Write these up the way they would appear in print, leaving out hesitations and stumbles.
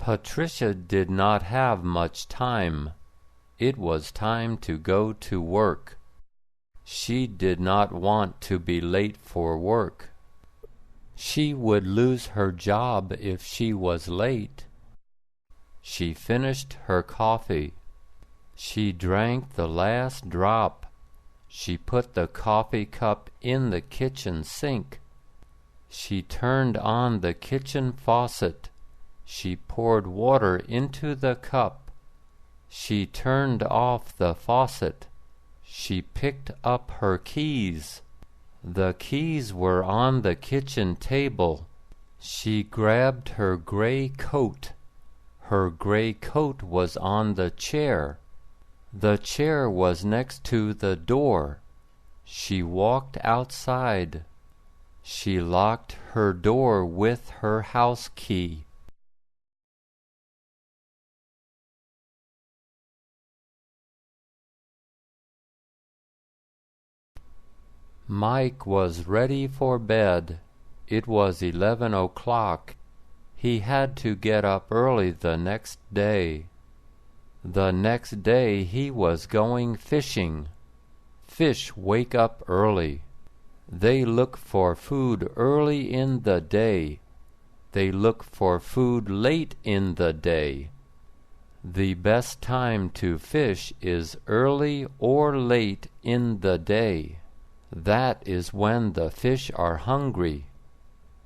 Patricia did not have much time. It was time to go to work. She did not want to be late for work. She would lose her job if she was late. She finished her coffee. She drank the last drop. She put the coffee cup in the kitchen sink. She turned on the kitchen faucet. She poured water into the cup. She turned off the faucet. She picked up her keys. The keys were on the kitchen table. She grabbed her gray coat. Her gray coat was on the chair. The chair was next to the door. She walked outside. She locked her door with her house key. Mike was ready for bed. It was 11 o'clock. He had to get up early the next day. The next day he was going fishing. Fish wake up early. They look for food early in the day. They look for food late in the day. The best time to fish is early or late in the day. That is when the fish are hungry.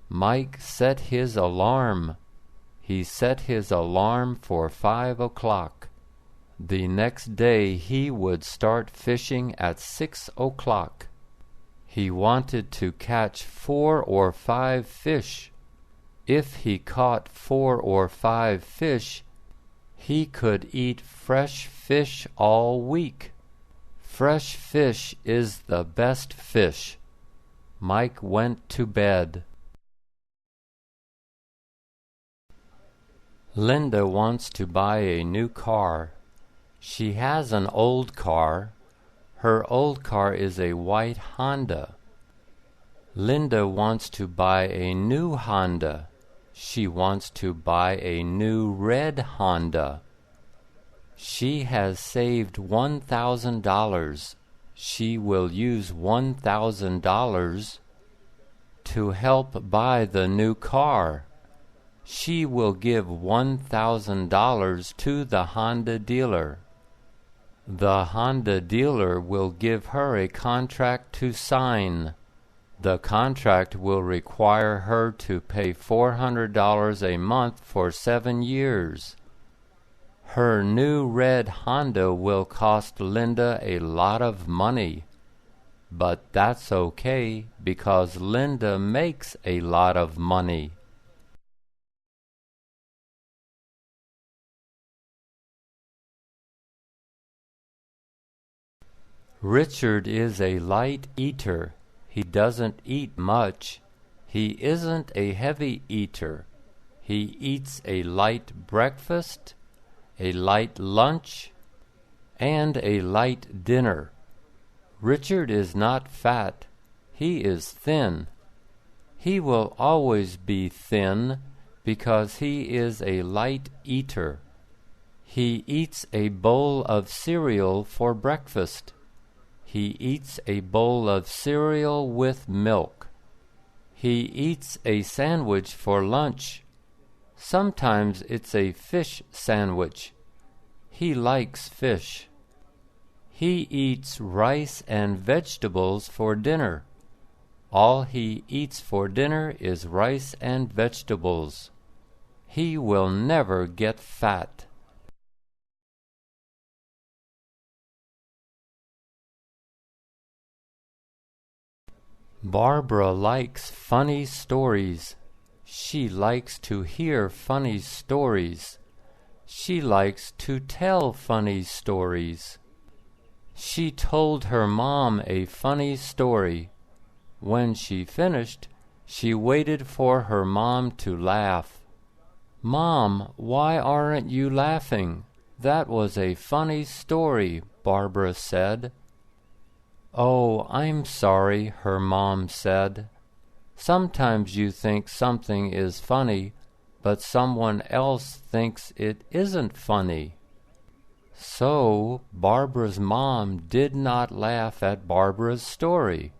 Mike set his alarm. He set his alarm for 5 o'clock. The next day he would start fishing at 6 o'clock. He wanted to catch 4 or 5 fish. If he caught 4 or 5 fish, he could eat fresh fish all week. Fresh fish is the best fish. Mike went to bed. Linda wants to buy a new car. She has an old car. Her old car is a white Honda. Linda wants to buy a new Honda. She wants to buy a new red Honda. She has saved $1,000. She will use $1,000 to help buy the new car. She will give $1,000 to the Honda dealer. The Honda dealer will give her a contract to sign. The contract will require her to pay $400 a month for 7 years. Her new red Honda will cost Linda a lot of money. But that's okay because Linda makes a lot of money. Richard is a light eater. He doesn't eat much. He isn't a heavy eater. He eats a light breakfast, a light lunch, and a light dinner. Richard is not fat. He is thin. He will always be thin because he is a light eater. He eats a bowl of cereal for breakfast. He eats a bowl of cereal with milk. He eats a sandwich for lunch. Sometimes it's a fish sandwich. He likes fish. He eats rice and vegetables for dinner. All he eats for dinner is rice and vegetables. He will never get fat. Barbara likes funny stories. She likes to hear funny stories. She likes to tell funny stories. She told her mom a funny story. When she finished, she waited for her mom to laugh. "Mom, why aren't you laughing? That was a funny story," Barbara said. "Oh, I'm sorry," her mom said. "Sometimes you think something is funny, but someone else thinks it isn't funny. So Barbara's mom did not laugh at Barbara's story.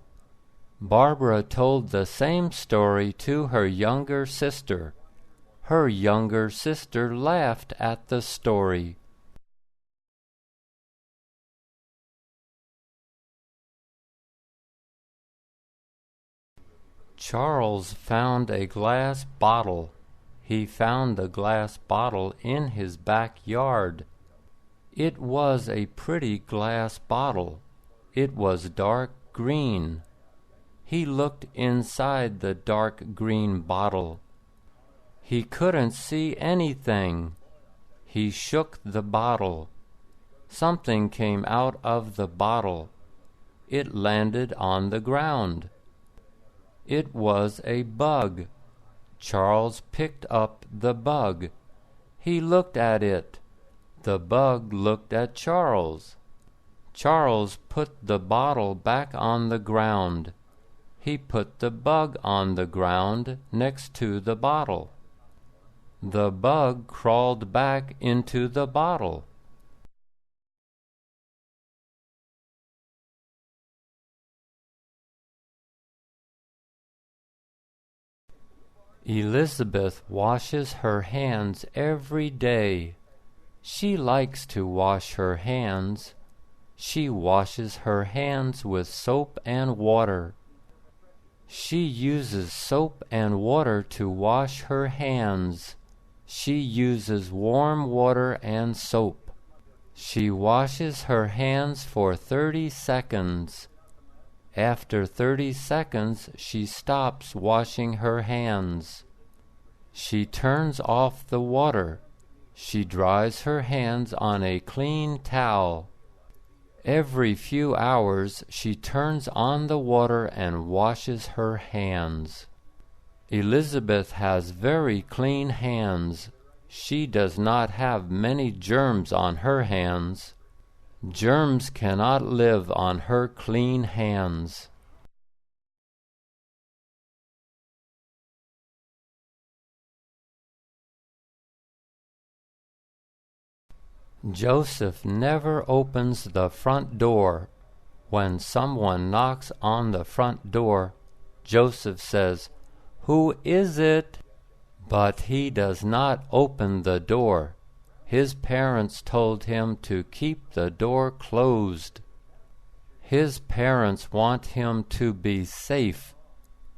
Barbara told the same story to her younger sister. Her younger sister laughed at the story. Charles found a glass bottle. He found the glass bottle in his backyard. It was a pretty glass bottle. It was dark green. He looked inside the dark green bottle. He couldn't see anything. He shook the bottle. Something came out of the bottle. It landed on the ground. It was a bug. Charles picked up the bug. He looked at it. The bug looked at Charles. Charles put the bottle back on the ground. He put the bug on the ground next to the bottle. The bug crawled back into the bottle. Elizabeth washes her hands every day. She likes to wash her hands. She washes her hands with soap and water. She uses soap and water to wash her hands. She uses warm water and soap. She washes her hands for 30 seconds. After 30 seconds, she stops washing her hands. She turns off the water. She dries her hands on a clean towel. Every few hours, she turns on the water and washes her hands. Elizabeth has very clean hands. She does not have many germs on her hands. Germs cannot live on her clean hands. Joseph never opens the front door. When someone knocks on the front door, Joseph says, "Who is it?" But he does not open the door. His parents told him to keep the door closed. His parents want him to be safe.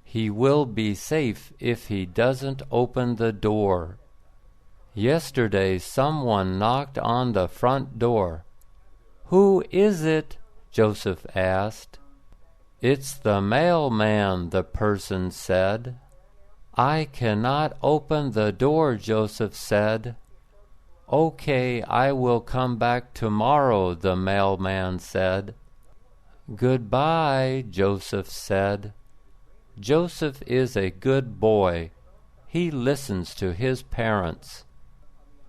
He will be safe if he doesn't open the door. Yesterday someone knocked on the front door. "Who is it?" Joseph asked. "It's the mailman," the person said. "I cannot open the door," Joseph said. "Okay, I will come back tomorrow," the mailman said. "Goodbye," Joseph said. Joseph is a good boy. He listens to his parents.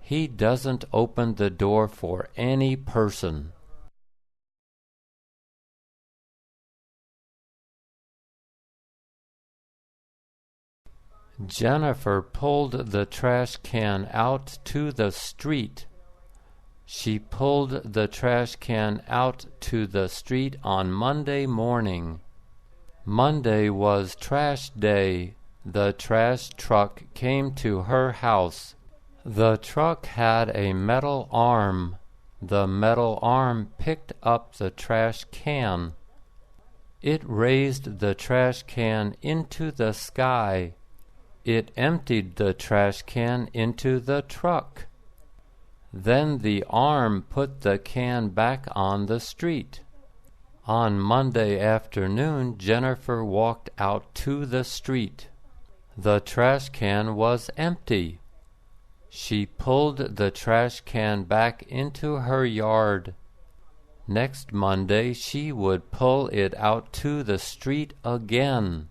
He doesn't open the door for any person. Jennifer pulled the trash can out to the street. She pulled the trash can out to the street on Monday morning. Monday was trash day. The trash truck came to her house. The truck had a metal arm. The metal arm picked up the trash can. It raised the trash can into the sky. It emptied the trash can into the truck. Then the arm put the can back on the street. On Monday afternoon, Jennifer walked out to the street. The trash can was empty. She pulled the trash can back into her yard. Next Monday, she would pull it out to the street again.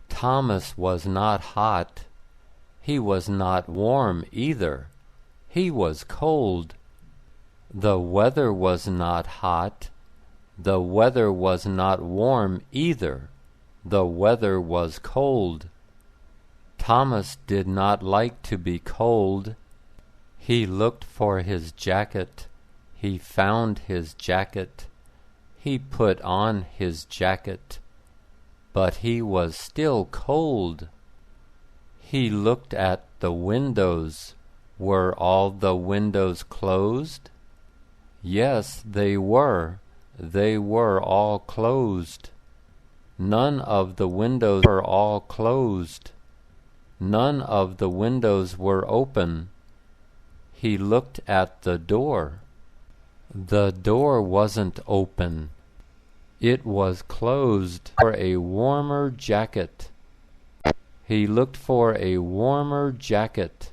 Thomas was not hot. He was not warm either. He was cold. The weather was not hot. The weather was not warm either. The weather was cold. Thomas did not like to be cold. He looked for his jacket. He found his jacket. He put on his jacket. But he was still cold. He looked at the windows. Were all the windows closed? Yes, they were. They were all closed. None of the windows were all closed. None of the windows were open. He looked at the door. The door wasn't open. It was closed. For a warmer jacket. He looked for a warmer jacket.